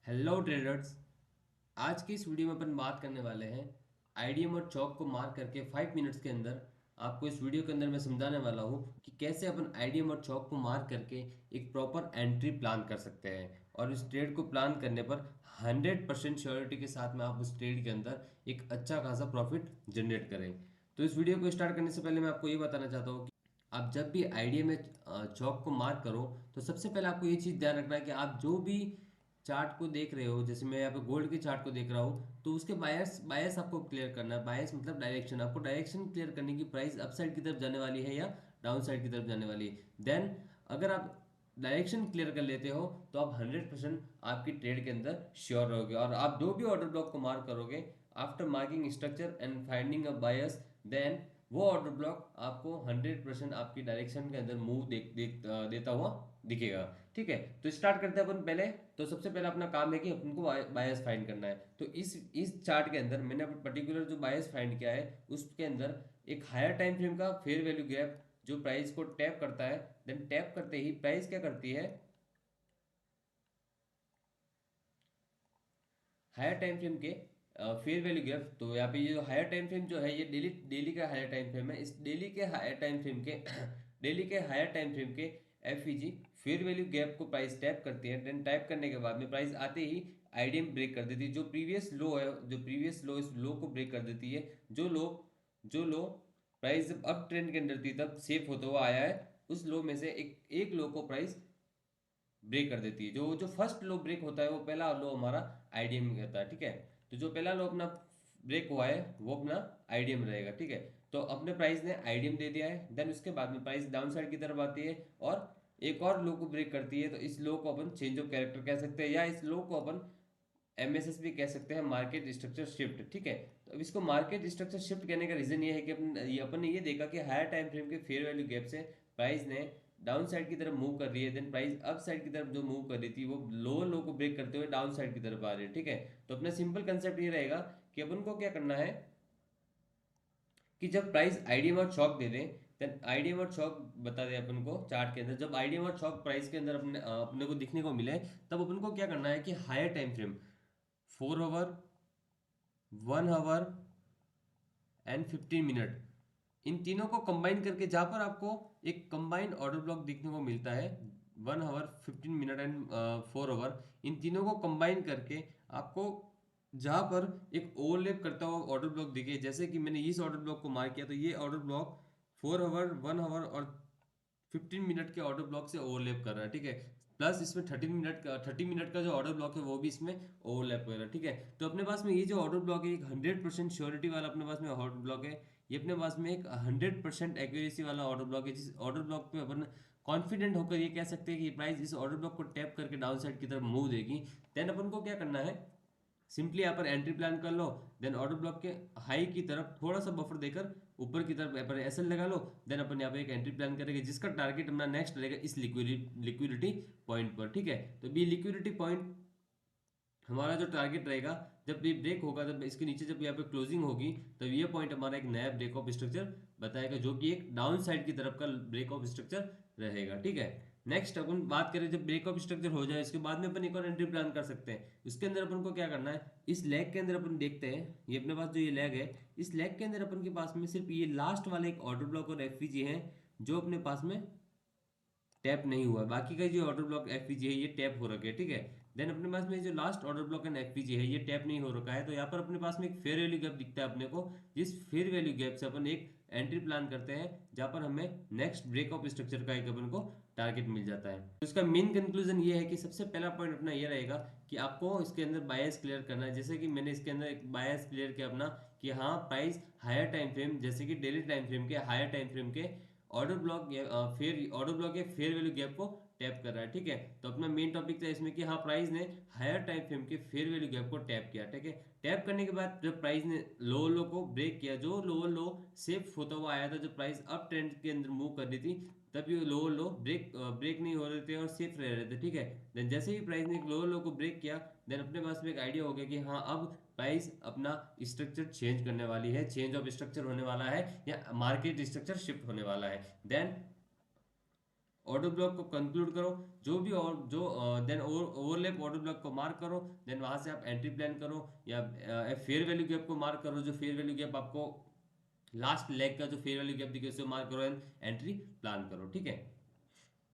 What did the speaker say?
Hello traders. आज की इस वीडियो में अपन बात करने वाले हैं आईडीएम और चौक को मार्क करके 5 मिनट्स के अंदर। आपको इस वीडियो के अंदर मैं समझाने वाला हूँ कि कैसे अपन आईडीएम और चौक को मार्क करके एक प्रॉपर एंट्री प्लान कर सकते हैं और इस ट्रेड को प्लान करने पर 100% श्योरिटी के साथ में आप उस ट्रेड के अंदर एक अच्छा खासा प्रॉफिट जनरेट करें। तो इस वीडियो को स्टार्ट करने से पहले मैं आपको ये बताना चाहता हूँ कि आप जब भी आईडीएम में चौक को मार्क करो तो सबसे पहले आपको ये चीज़ ध्यान रखना है कि आप जो भी चार्ट को देख रहे हो, जैसे मैं यहाँ पे गोल्ड के चार्ट को देख रहा हूँ, तो उसके बायस बायस आपको क्लियर करना है। बायस मतलब डायरेक्शन, आपको डायरेक्शन क्लियर करने की प्राइस अप साइड की तरफ जाने वाली है या डाउन साइड की तरफ जाने वाली है। देन अगर आप डायरेक्शन क्लियर कर लेते हो तो आप 100% आपकी ट्रेड के अंदर श्योर रहोगे और आप जो भी ऑर्डर ब्लॉक को मार्क करोगे after marking structure and finding a bias, then वो ऑर्डर ब्लॉक आपको 100% आपकी डायरेक्शन के अंदर मूव देता हुआ दिखेगा। ठीक है, तो स्टार्ट करते हैं अपन पहले। तो सबसे पहला अपना काम है कि अपन को बायस फाइंड करना है। तो इस चार्ट के अंदर मैंने पर्टिकुलर जो बायस फाइंड किया है उसके अंदर एक हायर टाइम फ्रेम का फेयर वैल्यू गैप जो प्राइस को टैप करता है। देन टैप करते ही प्राइस क्या करती है, हायर टाइम फ्रेम के फेयर वैल्यू गैप। तो यहाँ पे ये जो हायर टाइम फ्रेम जो है ये डेली डेली का हायर टाइम फ्रेम है। इस डेली के हायर टाइम फ्रेम के डेली के हायर टाइम फ्रेम के एफईजी फेयर वैल्यू गैप को प्राइस टैप करती है। देन टैप करने के बाद में प्राइस आते ही आईडीएम ब्रेक कर देती है। जो प्रीवियस लो है, जो प्रीवियस लो, इस लो को ब्रेक कर देती है। जो लो प्राइस जब अप ट्रेंड के अंदर थी तब सेफ होता हुआ आया है, उस लो में से एक एक लो को प्राइस ब्रेक कर देती है। जो जो फर्स्ट लो ब्रेक होता है वो पहला लो हमारा आईडीएम में होता है। ठीक है, तो जो पहला लो अपना ब्रेक हुआ है वो अपना आईडीएम रहेगा। ठीक है, तो अपने प्राइस ने आईडीएम दे दिया है। देन उसके बाद में प्राइस डाउन साइड की तरफ आती है और एक और लो को ब्रेक करती है। तो इस लो को अपन चेंज ऑफ कैरेक्टर कह सकते हैं या इस लो को अपन एमएसएस भी कह सकते हैं, मार्केट स्ट्रक्चर शिफ्ट। ठीक है, तो अब इसको मार्केट स्ट्रक्चर शिफ्ट कहने का रीजन ये है कि अपन ने ये देखा कि हायर टाइम फ्रेम के फेयर वैल्यू गैप से प्राइस ने डाउन साइड की तरफ मूव कर रही है। देन प्राइस अप साइड की तरफ जो मूव कर रही थी वो लोअर लो को ब्रेक करते हुए डाउन साइड की तरफ आ रही है। ठीक है, तो अपना सिंपल कंसेप्ट ये रहेगा कि अपन को क्या करना है कि जब प्राइस आईडीएम और चौक दे दें, देन आईडीएम और चौक बता दें अपन को चार्ट के अंदर। जब आईडीएम और चौक प्राइस के अंदर अपने को दिखने को मिले तब अपन को क्या करना है कि higher time frame 4 hour, 1 hour and 15 minute, इन तीनों को कंबाइन करके जहां पर आपको एक कंबाइंड ऑर्डर ब्लॉक देखने को मिलता है, 1 आवर, 15 मिनट एंड 4 आवर, इन तीनों को कंबाइन करके आपको जहां पर एक ओवरलैप करता हुआ ऑर्डर ब्लॉक दिखे, जैसे कि मैंने इस ऑर्डर ब्लॉक को मार्क किया तो ये ऑर्डर ब्लॉक 4 आवर, 1 आवर और 15 मिनट के ऑर्डर ब्लॉक से ओवरलैप कर रहा है। ठीक है, प्लस इसमें 30 मिनट का जो ऑर्डर ब्लॉक है वो भी इसमें ओवरलैप कर रहा है। ठीक है, तो अपने पास में ये जो ऑर्डर ब्लॉक है एक 100% श्योरिटी वाला अपने पास में ऑर्डर ब्लॉक है। ये अपने पास में एक 100% एक्यूरेसी वाला ऑर्डर ब्लॉक है, जिस ऑर्डर ब्लॉक पे अपन कॉन्फिडेंट होकर ये कह सकते हैं कि प्राइस इस ऑर्डर ब्लॉक को टैप करके डाउन साइड की तरफ मूव देगी। देन अपन को क्या करना है, सिंपली यहाँ पर एंट्री प्लान कर लो। देन ऑर्डर ब्लॉक के हाई की तरफ थोड़ा सा बफर देकर ऊपर की तरफ अपन एसएल लगा लो। देन अपन यहाँ पे एक एंट्री प्लान करेंगे जिसका टारगेट अपना नेक्स्ट रहेगा इस लिक्विडिटी पॉइंट पर। ठीक है, तो बी लिक्विडिटी पॉइंट हमारा जो टारगेट रहेगा, जब ये ब्रेक होगा, जब इसके नीचे जब यहाँ पे क्लोजिंग होगी, तब ये पॉइंट हमारा एक नया ब्रेक ऑफ स्ट्रक्चर बताएगा जो कि एक डाउन साइड की तरफ का ब्रेक ऑफ स्ट्रक्चर रहेगा। ठीक है, नेक्स्ट अपन बात करें जब ब्रेक ऑफ स्ट्रक्चर हो जाए इसके बाद में अपन एक और एंट्री प्लान कर सकते हैं। इसके अंदर अपन को क्या करना है, इस लेग के अंदर अपन देखते हैं, ये अपने पास जो ये लेग है, इस लेग के अंदर अपन के पास में सिर्फ ये लास्ट वाला एक ऑर्डर ब्लॉक और एफवीजी है जो अपने पास में टैप नहीं हुआ है। बाकी का जो ऑर्डर ब्लॉक एफपीजी है ये टैप हो रखा है। ठीक है, देन अपने पास में जो लास्ट ऑर्डर ब्लॉक एंड एफपीजी है ये टैप नहीं हो रखा है। तो यहाँ पर अपने पास में एक फेयर वैल्यू गैप दिखता है अपने को, जिस फेयर वैल्यू गैप से अपन एक एंट्री प्लान करते हैं जहाँ पर हमें नेक्स्ट ब्रेक ऑफ स्ट्रक्चर का एक अपन को टारगेट मिल जाता है। तो इसका मेन कंक्लूजन ये है कि सबसे पहला पॉइंट अपना ये रहेगा कि आपको इसके अंदर बायस क्लियर करना है। जैसे कि मैंने इसके अंदर एक बायस क्लियर किया अपना कि हाँ प्राइस हायर टाइम फ्रेम, जैसे कि डेली टाइम फ्रेम के हायर टाइम फ्रेम के order block fair order block या फेयर वैल्यू गैप को टैप कर रहा है। ठीक है, तो अपना मेन टॉपिक था इसमें कि हाँ प्राइस ने हायर टाइम फ्रेम के फेयर वैल्यू गैप को टैप किया। ठीक है, टैप करने के बाद जब प्राइस ने लोअर लो को ब्रेक किया, जो लोअर लो सेफ होता हुआ आया था, जब प्राइस अप ट्रेंड के अंदर मूव कर रही थी, तब ये लोअर लो ब्रेक नहीं हो रहे थे और सेफ रह रहे थे। ठीक है, देन जैसे ही प्राइस ने एक लोअर लो को ब्रेक किया, देन अपने पास में एक आइडिया हो गया कि हाँ अब प्राइस अपना स्ट्रक्चर चेंज करने वाली है, चेंज ऑफ स्ट्रक्चर होने वाला है या मार्केट स्ट्रक्चर शिफ्ट होने वाला है। देन ऑर्डर ब्लॉक को कंक्लूड करो, जो भी और जो देन ओवरलैप ऑर्डर ब्लॉक को मार्क करो, देन वहां से आप एंट्री प्लान करो या फेयर वैल्यू गैप को मार्क करो, जो फेयर वैल्यू गैप आपको लास्ट लेग का जो फेयर वैल्यू गैप दिखे उसे मार्क करो एंड एंट्री प्लान करो, ठीक है।